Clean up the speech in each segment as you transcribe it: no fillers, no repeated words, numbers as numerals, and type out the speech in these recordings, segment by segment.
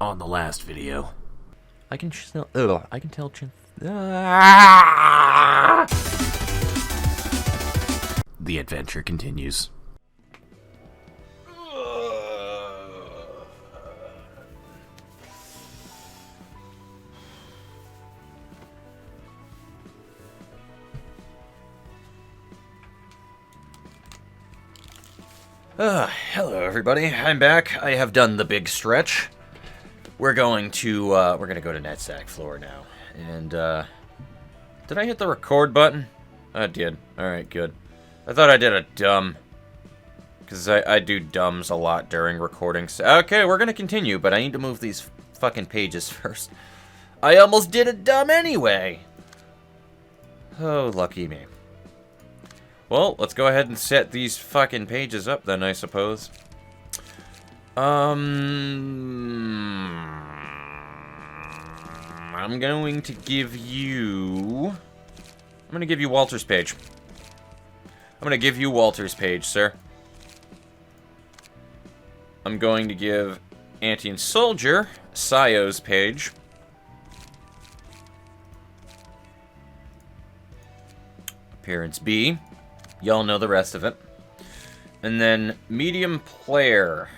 on the last video. I can tell. The adventure continues. Hello everybody, I'm back. I have done the big stretch. We're gonna go to Netzach floor now. And, did I hit the record button? I did. Alright, good. I thought I did a dumb. Because I do dumbs a lot during recordings. Okay, we're gonna continue, but I need to move these fucking pages first. I almost did a dumb anyway! Oh, lucky me. Well, let's go ahead and set these fucking pages up then, I suppose. I'm going to give you... Walter's page. I'm gonna give you Walter's page, sir. I'm going to give Auntie and Soldier Sayo's page. Appearance B. Y'all know the rest of it. And then medium player.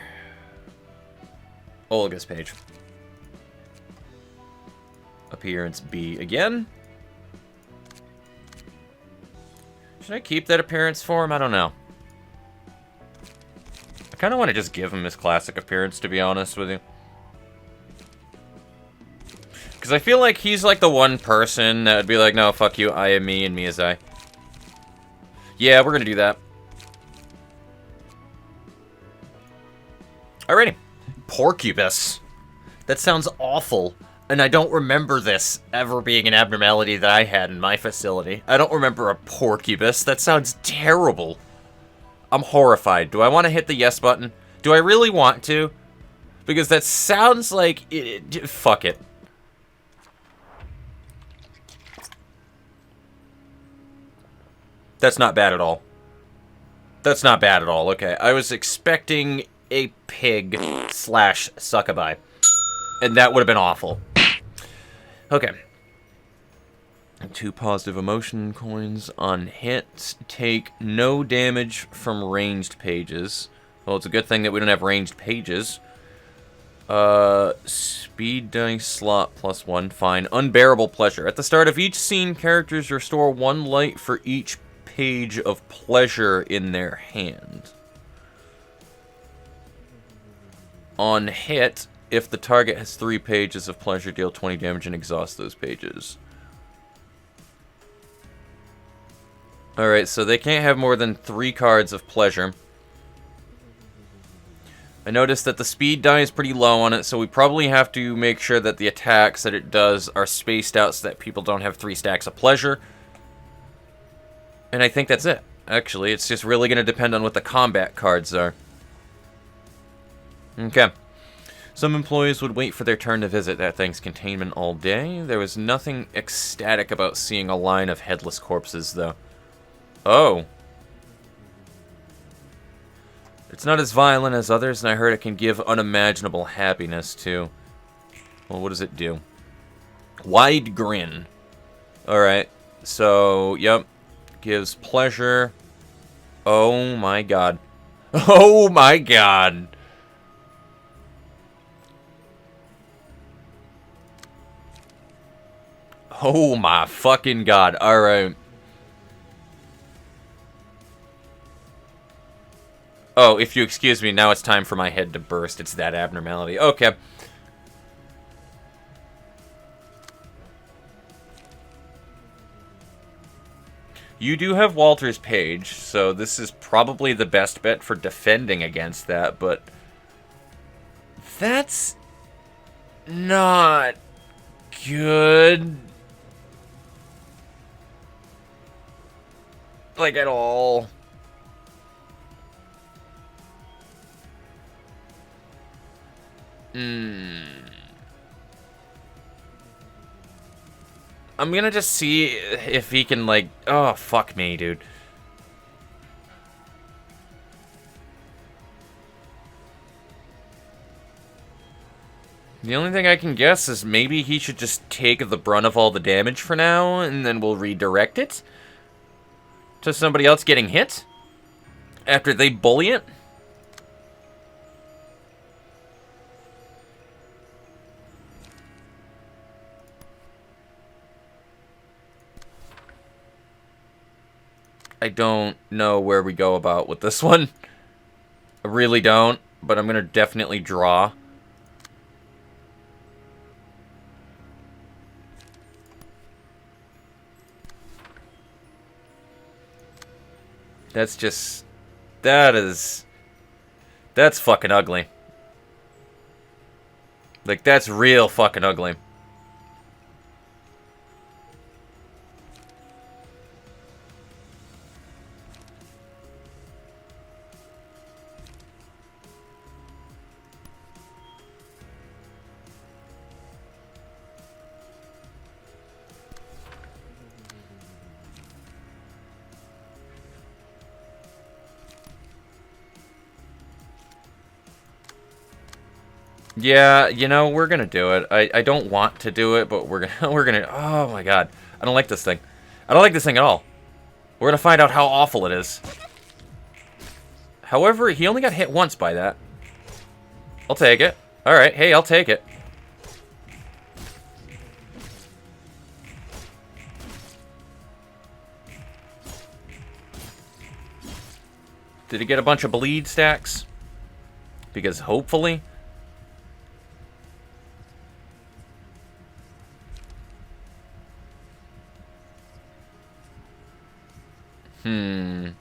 Olga's page. Appearance B again. Should I keep that appearance for him? I don't know. I kind of want to just give him his classic appearance, to be honest with you. Because I feel like he's like the one person that would be like, no, fuck you, I am me and me is I. Yeah, we're gonna do that. Alrighty. Porccubus. That sounds awful. And I don't remember this ever being an abnormality that I had in my facility. I don't remember a porccubus. That sounds terrible. I'm horrified. Do I want to hit the yes button? Do I really want to? Because that sounds like... fuck it. That's not bad at all. That's not bad at all. Okay, I was expecting a pig slash succubi. And that would have been awful. Okay. 2 positive emotion coins on hits. Take no damage from ranged pages. Well, it's a good thing that we don't have ranged pages. Speed dice slot +1. Fine. Unbearable pleasure. At the start of each scene, characters restore 1 light for each page of pleasure in their hand. On hit, if the target has 3 pages of pleasure, deal 20 damage and exhaust those pages. Alright, so they can't have more than 3 cards of pleasure. I noticed that the speed die is pretty low on it, so we probably have to make sure that the attacks that it does are spaced out so that people don't have 3 stacks of pleasure. And I think that's it. Actually, it's just really going to depend on what the combat cards are. Okay. Some employees would wait for their turn to visit that thing's containment all day. There was nothing ecstatic about seeing a line of headless corpses, though. Oh. It's not as violent as others, and I heard it can give unimaginable happiness, too. Well, what does it do? Wide grin. Alright. So, yep. Gives pleasure. Oh my god. Oh my god. Oh my fucking god. Alright. Oh, if you excuse me, now it's time for my head to burst. It's that abnormality. Okay. You do have Walter's page, so this is probably the best bet for defending against that, but... that's... not... good. Like, at all. I'm gonna just see if he can, like... oh, fuck me, dude. The only thing I can guess is maybe he should just take the brunt of all the damage for now, and then we'll redirect it to somebody else getting hit after they bully it. I don't know where we go about with this one. I really don't, but I'm going to definitely draw. That's just... That's fucking ugly. Like, that's real fucking ugly. Yeah, you know, we're gonna do it. I don't want to do it, but we're gonna oh my god. I don't like this thing. I don't like this thing at all. We're gonna find out how awful it is. However, he only got hit once by that. I'll take it. Alright, hey, I'll take it. Did he get a bunch of bleed stacks? Because hopefully... And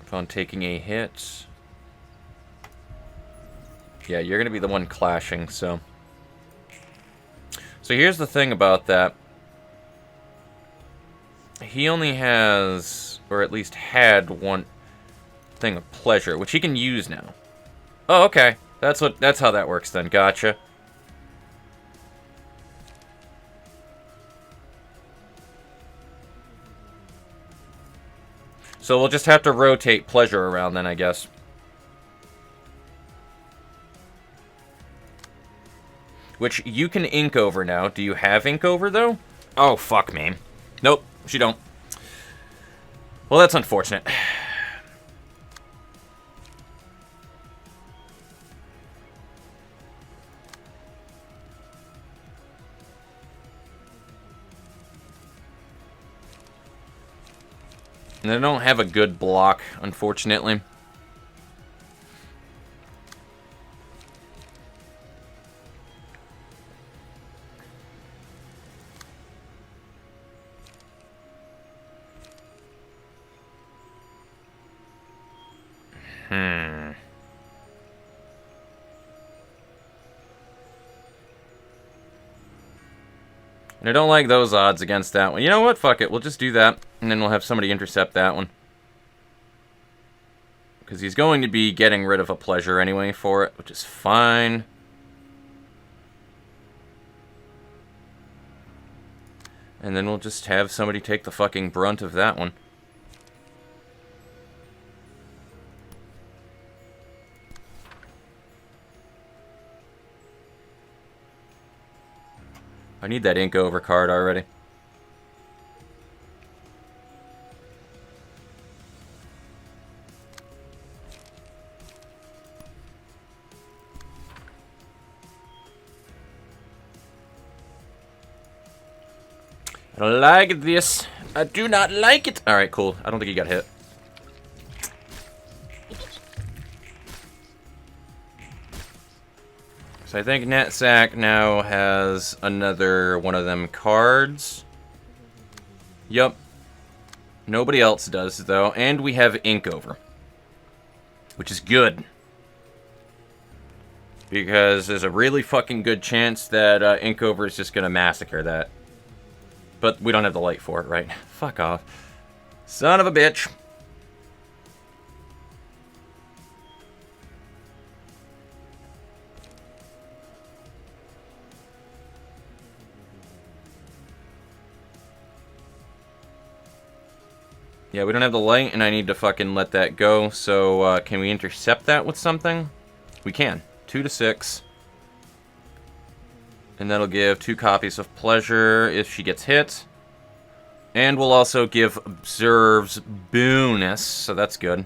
upon taking a hit... Yeah, you're going to be the one clashing, so... So here's the thing about that. He only has, or at least had, one thing of pleasure, which he can use now. Oh, okay. That's how that works then. Gotcha. So we'll just have to rotate pleasure around then, I guess. Which you can ink over now. Do you have ink over, though? Oh, fuck me. Nope, she don't. Well, that's unfortunate. And I don't have a good block, unfortunately. And I don't like those odds against that one. You know what? Fuck it. We'll just do that. And then we'll have somebody intercept that one. Because he's going to be getting rid of a pleasure anyway for it, which is fine. And then we'll just have somebody take the fucking brunt of that one. I need that ink over card already. I don't like this. I do not like it. Alright, cool. I don't think he got hit. So I think Netzach now has another one of them cards. Yup. Nobody else does, though. And we have ink over. Which is good. Because there's a really fucking good chance that ink over is just going to massacre that. But we don't have the light for it, right? Fuck off. Son of a bitch. Yeah, we don't have the light, and I need to fucking let that go. So, can we intercept that with something? We can. 2 to 6. And that'll give 2 copies of pleasure if she gets hit. And we'll also give observes bonus, so that's good.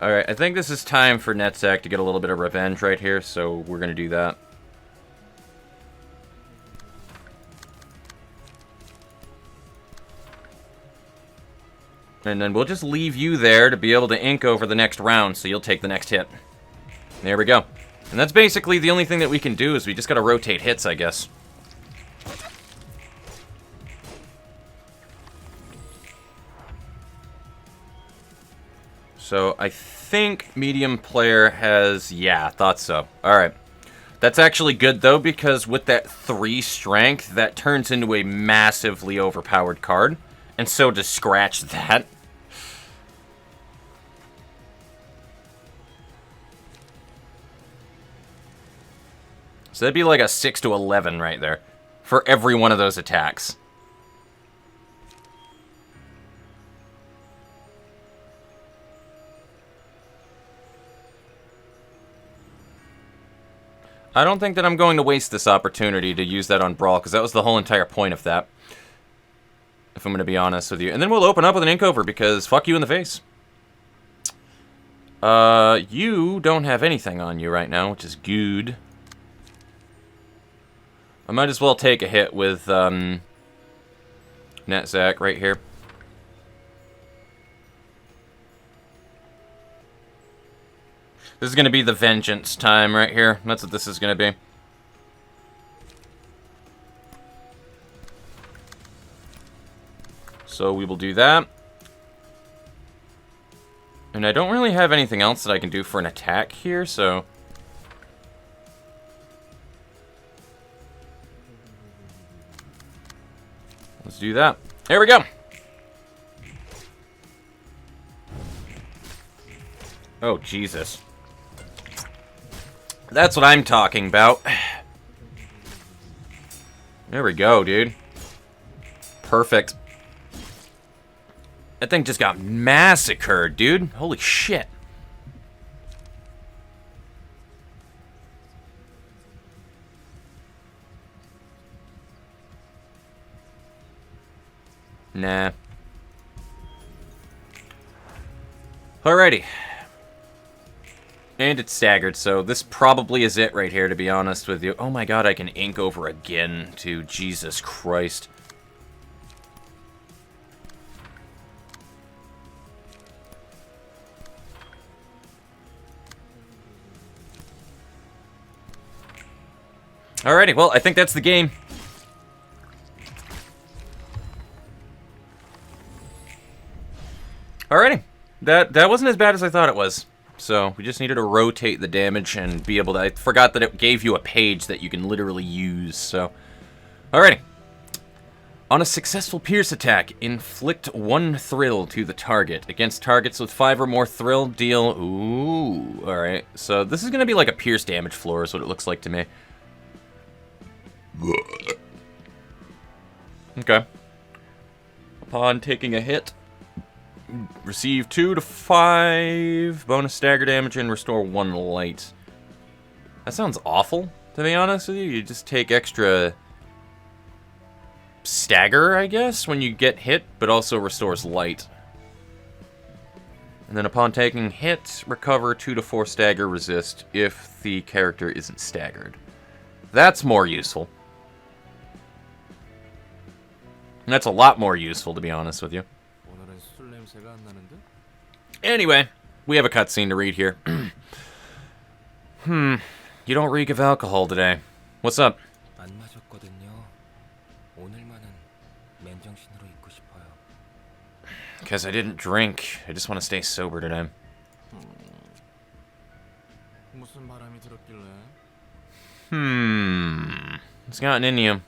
Alright, I think this is time for Netzach to get a little bit of revenge right here, so we're going to do that. And then we'll just leave you there to be able to ink over the next round, so you'll take the next hit. There we go. And that's basically the only thing that we can do, is we just got to rotate hits, I guess. So, I think medium player has... Yeah, thought so. Alright. That's actually good, though, because with that 3 strength, that turns into a massively overpowered card. And so to scratch that... So that'd be like a 6 to 11 right there. For every one of those attacks. I don't think that I'm going to waste this opportunity to use that on Brawl, because that was the whole entire point of that. If I'm going to be honest with you. And then we'll open up with an ink over, because fuck you in the face. You don't have anything on you right now, which is good. I might as well take a hit with, Netzach right here. This is going to be the vengeance time right here. That's what this is going to be. So we will do that. And I don't really have anything else that I can do for an attack here, so... Let's do that. There we go! Oh, Jesus. That's what I'm talking about. There we go, dude. Perfect. That thing just got massacred, dude. Holy shit. Nah. Alrighty. And it's staggered, so this probably is it right here, to be honest with you. Oh my god, I can ink over again, too. Jesus Christ. Alrighty, well, I think that's the game. Alrighty. That wasn't as bad as I thought it was. So, we just needed to rotate the damage and be able to... I forgot that it gave you a page that you can literally use, so... Alrighty. On a successful pierce attack, inflict 1 thrill to the target. Against targets with 5 or more thrill, deal... Ooh, alright. So, this is going to be like a pierce damage floor, is what it looks like to me. Okay. Upon taking a hit... Receive 2 to 5 bonus stagger damage and restore 1 light. That sounds awful, to be honest with you. You just take extra stagger, I guess, when you get hit, but also restores light. And then upon taking hit, recover 2 to 4 stagger resist if the character isn't staggered. That's more useful. And that's a lot more useful, to be honest with you. Anyway, we have a cutscene to read here. You don't reek of alcohol today. What's up? Because I didn't drink. I just want to stay sober today. What's gotten in you?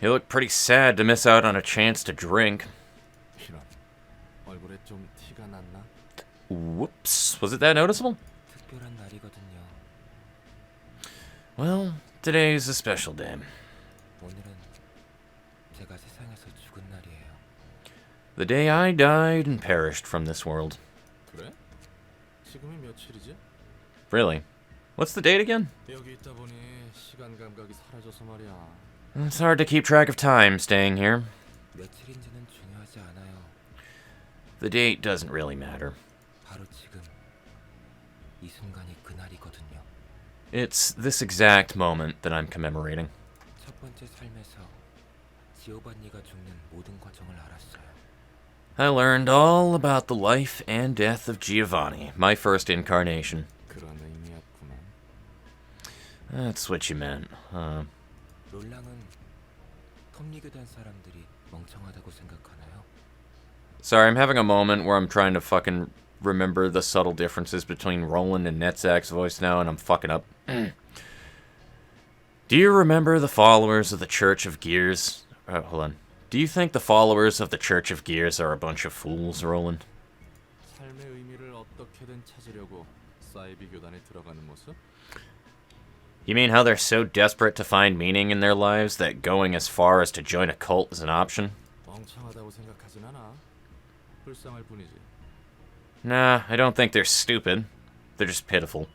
You look pretty sad to miss out on a chance to drink. Whoops. Was it that noticeable? Well, today's a special day. The day I died and perished from this world. Really? What's the date again? It's hard to keep track of time staying here. The date doesn't really matter. It's this exact moment that I'm commemorating. I learned all about the life and death of Giovanni, my first incarnation. That's what you meant, huh? Sorry, I'm having a moment where I'm trying to fucking remember the subtle differences between Roland and Netzach's voice now, and I'm fucking up. Do you remember the followers of the Church of Gears? Hold on. Do you think the followers of the Church of Gears are a bunch of fools, Roland? You mean how they're so desperate to find meaning in their lives that going as far as to join a cult is an option? Nah, I don't think they're stupid. They're just pitiful.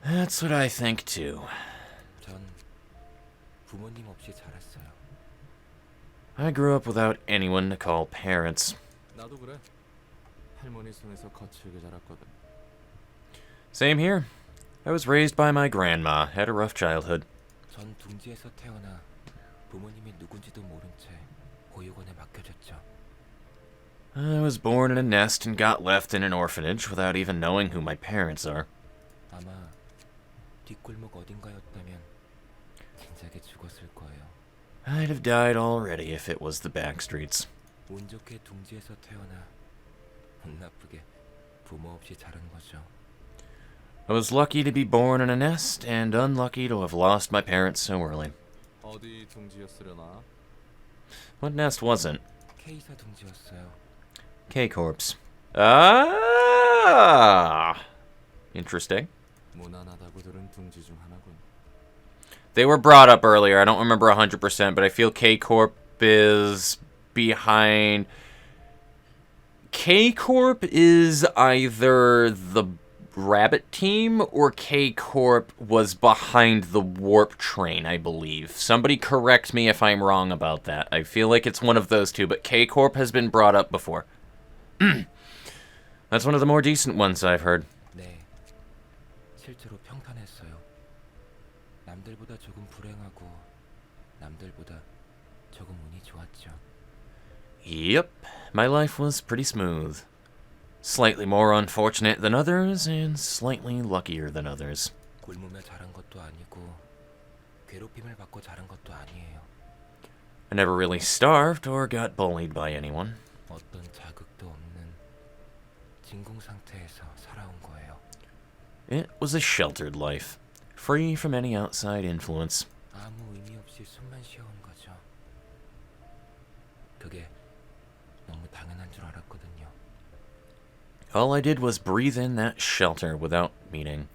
That's what I think too. I grew up without anyone to call parents. Same here. I was raised by my grandma, had a rough childhood. I was born in a nest and got left in an orphanage without even knowing who my parents are. I'd have died already if it was the backstreets. I was lucky to be born in a nest and unlucky to have lost my parents so early. What nest wasn't? K-Corps. Ah! Interesting. They were brought up earlier. I don't remember 100%, but I feel K-Corp is behind... K-Corp is either the Rabbit team or K-Corp was behind the Warp Train, I believe. Somebody correct me if I'm wrong about that. I feel like it's one of those two, but K-Corp has been brought up before. That's one of the more decent ones I've heard. Yep, my life was pretty smooth. Slightly more unfortunate than others, and slightly luckier than others. I never really starved or got bullied by anyone. It was a sheltered life, free from any outside influence. All I did was breathe in that shelter without meaning.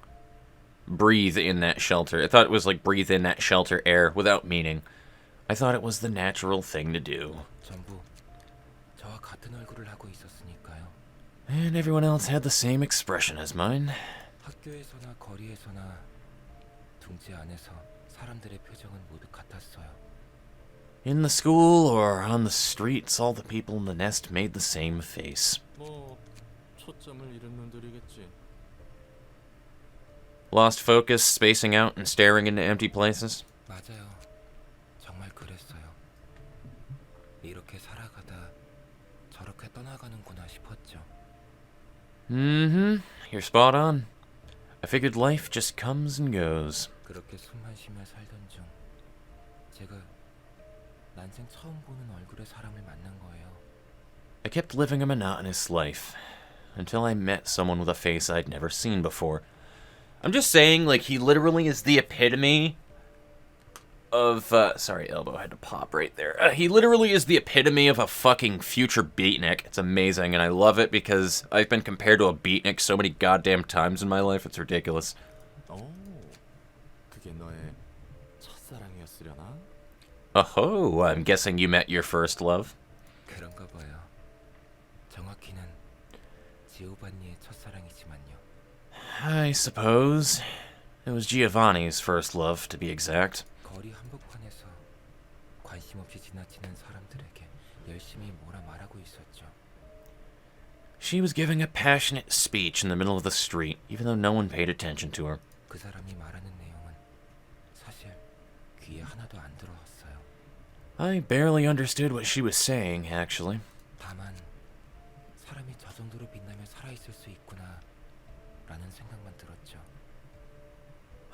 Breathe in that shelter. I thought it was like breathe in that shelter air without meaning. I thought it was the natural thing to do. And everyone else had the same expression as mine. In the school or on the streets, all the people in the nest made the same face. Lost focus, spacing out, and staring into empty places. Mm-hmm. You're spot on. I figured life just comes and goes. I kept living a monotonous life until I met someone with a face I'd never seen before. I'm just saying, like, he literally is the epitome Sorry, elbow had to pop right there. He literally is the epitome of a fucking future beatnik. It's amazing, and I love it because I've been compared to a beatnik so many goddamn times in my life, it's ridiculous. 그게 너의 첫사랑이었으려나? Oh, I'm guessing you met your first love. 그런가 봐요. 정확히는 지오반니의 첫사랑이지만요. I suppose. It was Giovanni's first love, to be exact. 거리 한복판에서 관심 없이 지나치는 사람들에게 열심히 뭐라 말하고 있었죠. She was giving a passionate speech in the middle of the street, even though no one paid attention to her. 그 사람이 말하는 내용은 사실 귀에 하나도 안 들어왔어요. I barely understood what she was saying, actually. 다만 사람이 저 정도로 빛나며 살아있을 수 있구나 라는 생각만 들었죠.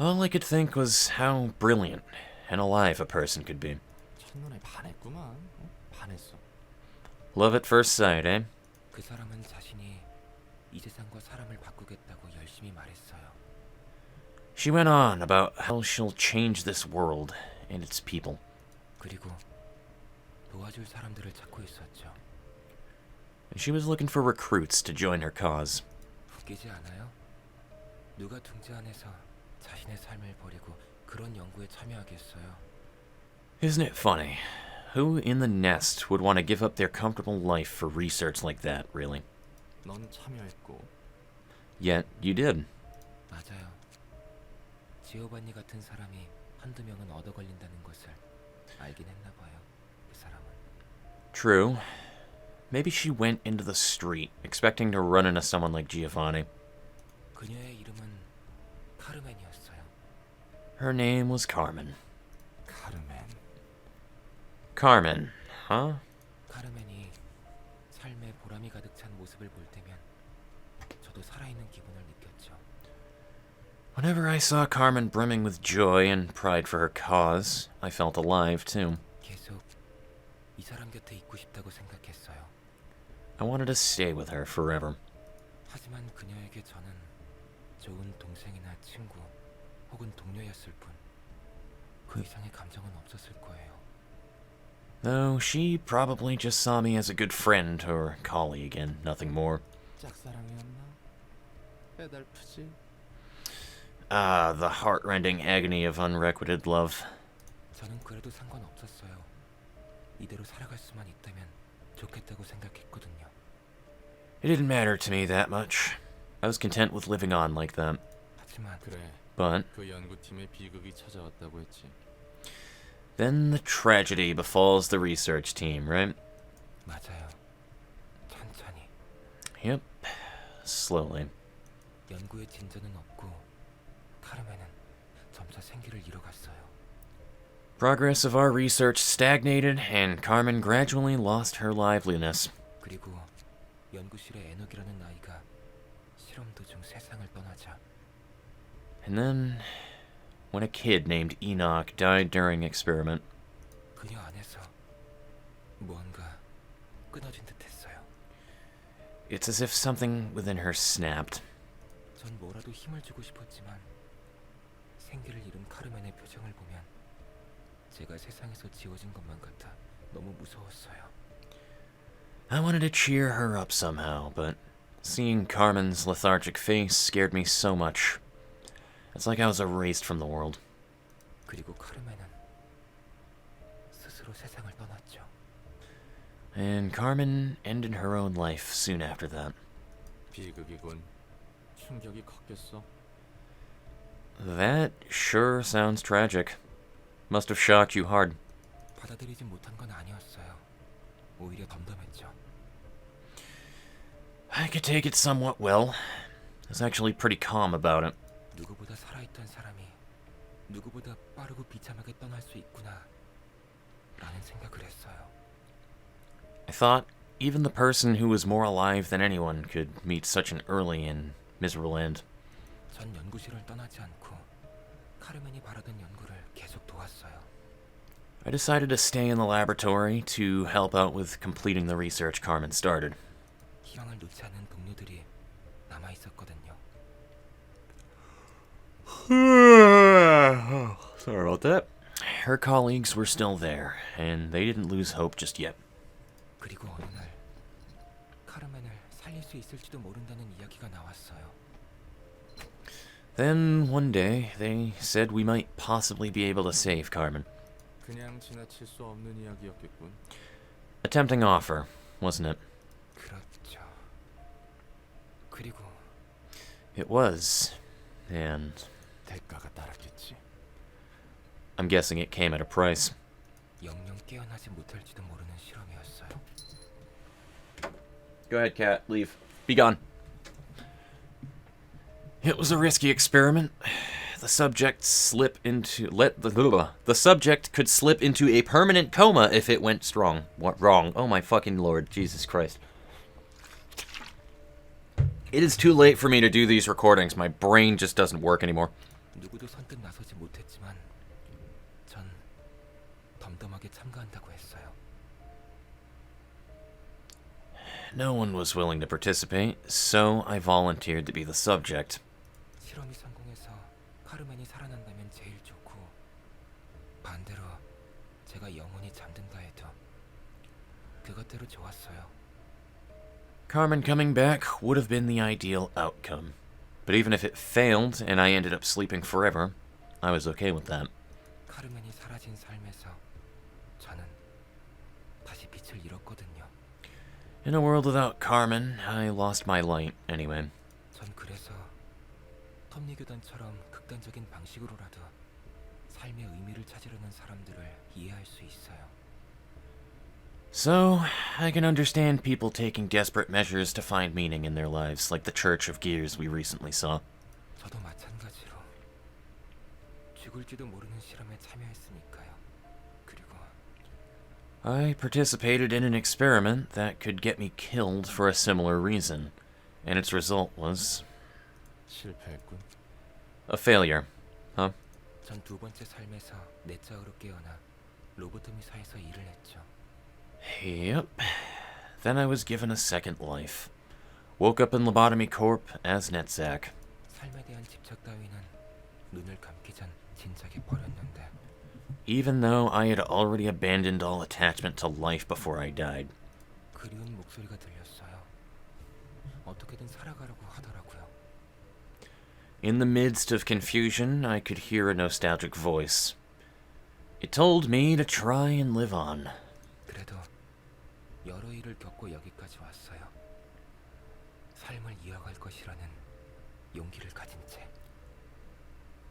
All I could think was how brilliant and alive a person could be. 첫눈에 반했구만. 반했어. Love at first sight, eh? 그 사람은 자신이 이 세상과 사람을 바꾸겠다고 열심히 말했어요. She went on about how she'll change this world and its people. 그리고 도와줄 사람들을 찾고 있었죠. She was looking for recruits to join her cause. 웃기지 않아요? 누가 둥지 안에서 자신의 삶을 버리고 그런 연구에 참여하겠어요? Isn't it funny? Who in the nest would want to give up their comfortable life for research like that, really? 넌 참여했고. Yet, you did. 맞아요. 지오반니 같은 사람이 한두 명은 얻어 걸린다는 것을 알긴 했나 봐요. 그 사람은. True. Maybe she went into the street, expecting to run into someone like Giovanni. 그녀의 이름은 카르멘이었어요. Her name was Carmen. 카르멘. Carmen, huh? 카르멘이 삶에 보람이 가득 찬 모습을 볼 때면 저도 살아있는 기분을 느꼈죠. Whenever I saw Carmen brimming with joy and pride for her cause, I felt alive, too. 계속 이 사람 곁에 있고 싶다고 생각했어요. I wanted to stay with her forever. 하지만 그녀에게 저는 좋은 동생이나 친구 혹은 동료였을 뿐 그 이상의 감정은 없었을 거예요. Though she probably just saw me as a good friend or colleague and nothing more. 짝사랑이었나? 배달프지? Ah, the heart-rending agony of unrequited love. 저는 그래도 상관없었어요. 이대로 살아갈 수만 있다면 좋겠다고 생각했거든요. It didn't matter to me that much. I was content with living on like that. 하지만 그래. But 그 연구팀의 비극이 찾아왔다고 했지. then the tragedy befalls the research team, right? 맞아요. 천천히. Yep. Slowly. 연구에 진전은 없고 카르멘은 점차 생기를 잃어갔어요. Progress of our research stagnated, and Carmen gradually lost her liveliness. 그리고 연구실의 에녹이라는 아이가 실험 도중 세상을 떠나자 And then, when a kid named Enoch died during experiment, 그녀 안에서 무언가 끊어진 듯했어요. it's as if something within her snapped. 전 뭐라도 힘을 주고 싶었지만 생기를 잃은 카르멘의 표정을 보면 제가 세상에서 지워진 것만 같아 너무 무서웠어요. I wanted to cheer her up somehow, but seeing Carmen's lethargic face scared me so much. It's like I was erased from the world. 그리고 카르멘은 스스로 세상을 떠났죠. And Carmen ended her own life soon after that. 비극이군. 충격이 컸겠어. That sure sounds tragic. Must have shocked you hard. 받아들이지 못한 건 아니었어요. 오히려 덤덤했죠. I could take it somewhat well. I was actually pretty calm about it. 누구보다 살아있던 사람이 누구보다 빠르고 비참하게 떠날 수 있구나 라는 생각을 했어요. I thought even the person who was more alive than anyone could meet such an early and miserable end. 전 연구실을 떠나지 않고 카르멘이 바라던 연구를 계속 도왔어요. I decided to stay in the laboratory to help out with completing the research Carmen started. 희망을 놓지 않는 동료들이 남아 있었거든요. Sorry about that. Her colleagues were still there, and they didn't lose hope just yet. 그리고 어느 날 카르멘을 살릴 수 있을지도 모른다는 이야기가 나왔어요. Then one day, they said we might possibly be able to save Carmen. 그냥 지나칠 수 없는 이야기였겠군. A tempting offer, wasn't it? 그렇죠. 그리고 It was, and 대가가 따랐겠지. I'm guessing it came at a price. 영영 깨어나지 못할지도 모르는 실험이었어요. Go ahead, Cat. Leave. Be gone. It was a risky experiment. The subject could slip into a permanent coma if it went wrong. Oh my fucking lord, Jesus Christ. It is too late for me to do these recordings. My brain just doesn't work anymore. 누구도 선뜻 나서지 못했지만 전 덤덤하게 참가한다고 했어요. No one was willing to participate, so I volunteered to be the subject. 실험이 성공해서 카르멘이 살아난다면 제일 좋고 반대로 제가 영원히 잠든다 해도 그것대로 좋았어요. Carmen coming back would have been the ideal outcome. But even if it failed and I ended up sleeping forever, I was okay with that. 카르멘이 사라진 삶에서 저는 다시 빛을 잃었거든요. In a world without Carmen, I lost my light anyway. 전 그래서 톱니교단처럼 극단적인 방식으로라도 삶의 의미를 찾으려는 사람들을 이해할 수 있어요. So, I can understand people taking desperate measures to find meaning in their lives, like the Church of Gears we recently saw. 저도 마찬가지로 죽을지도 모르는 실험에 참여했으니까요. 그리고 I participated in an experiment that could get me killed for a similar reason, and its result was 실패했군. a failure. Huh? 전 두 번째 삶에서 내적으로 깨어나 로보토미사에서 일을 했죠. Yep. Then I was given a second life. Woke up in Lobotomy Corp as Netzach. 삶에 대한 집착 따위는 눈을 감기 전 진작에 버렸는데 Even though I had already abandoned all attachment to life before I died. 그리운 목소리가 들렸어요. 어떻게든 살아가려고 하더라고요. In the midst of confusion, I could hear a nostalgic voice. It told me to try and live on. 그래도 여러 일을 겪고 여기까지 왔어요. 삶을 이어갈 것이라는 용기를 가진 채.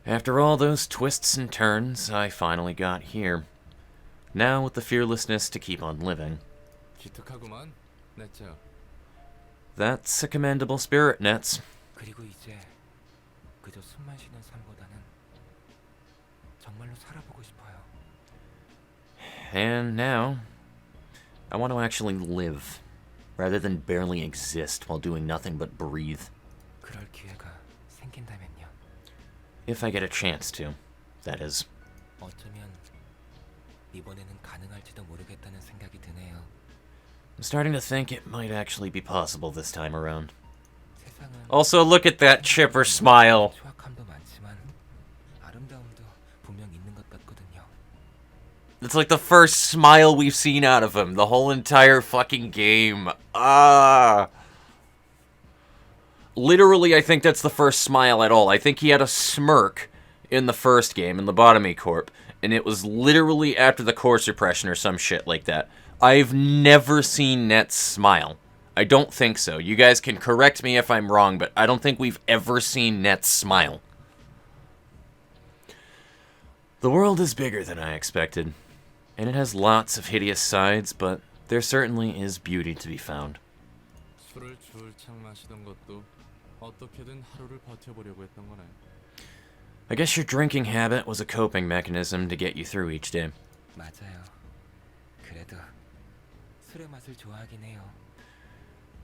After all those twists and turns, I finally got here. Now with the fearlessness to keep on living. 기특하구만, 네츠. That's a commendable spirit, Nets. 그리고 이제 그저 숨만 쉬는 삶보다는 정말로 살아보고 싶어요. And now, I want to actually live, rather than barely exist while doing nothing but breathe. 그럴 기회가 생긴다면요. If I get a chance to, that is. 어쩌면 이번에는 가능할지도 모르겠다는 생각이 드네요. I'm starting to think it might actually be possible this time around. 세상은 Also, look at that chipper smile. 추악함도 많지만 아름다움도 분명 있는 것 같거든요. It's like the first smile we've seen out of him the whole entire fucking game. Literally, I think that's the first smile at all. I think he had a smirk in the first game, in Lobotomy Corp, and it was literally after the core suppression or some shit like that. I've never seen Nets smile. I don't think so. You guys can correct me if I'm wrong, but I don't think we've ever seen Nets smile. The world is bigger than I expected, and it has lots of hideous sides, but there certainly is beauty to be found. 술을 줄창 마시던 것도 어떻게든 하루를 버텨보려고 했던 거네. I guess your drinking habit was a coping mechanism to get you through each day. 맞아요. 그래도 술의 맛을 좋아하긴 해요.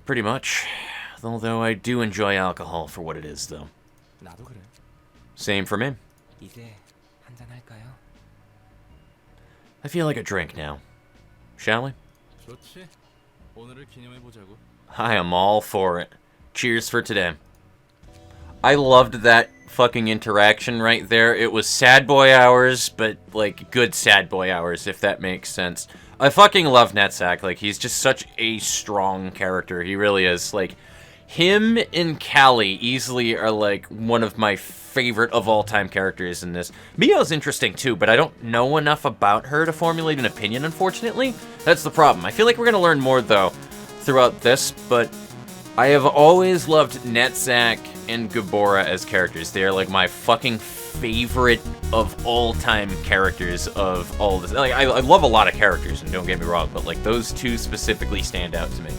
Pretty much. Although I do enjoy alcohol for what it is, though. 나도 그래. Same for me. 이제 한잔 할까요? I feel like a drink now. Shall we? 좋지. 오늘을 기념해 보자고. I am all for it. Cheers for today. I loved that fucking interaction right there. It was sad boy hours, but, like, good sad boy hours, if that makes sense. I fucking love Netzach. Like, he's just such a strong character. He really is. Like, him and Callie easily are, like, one of my favorite of all-time characters in this. Mio's interesting, too, but I don't know enough about her to formulate an opinion, unfortunately. That's the problem. I feel like we're gonna learn more, though, throughout this, but I have always loved Netzach and Gabora as characters. They're, like, my fucking favorite of all-time characters of all this. Like, I love a lot of characters, and don't get me wrong, but, like, those two specifically stand out to me.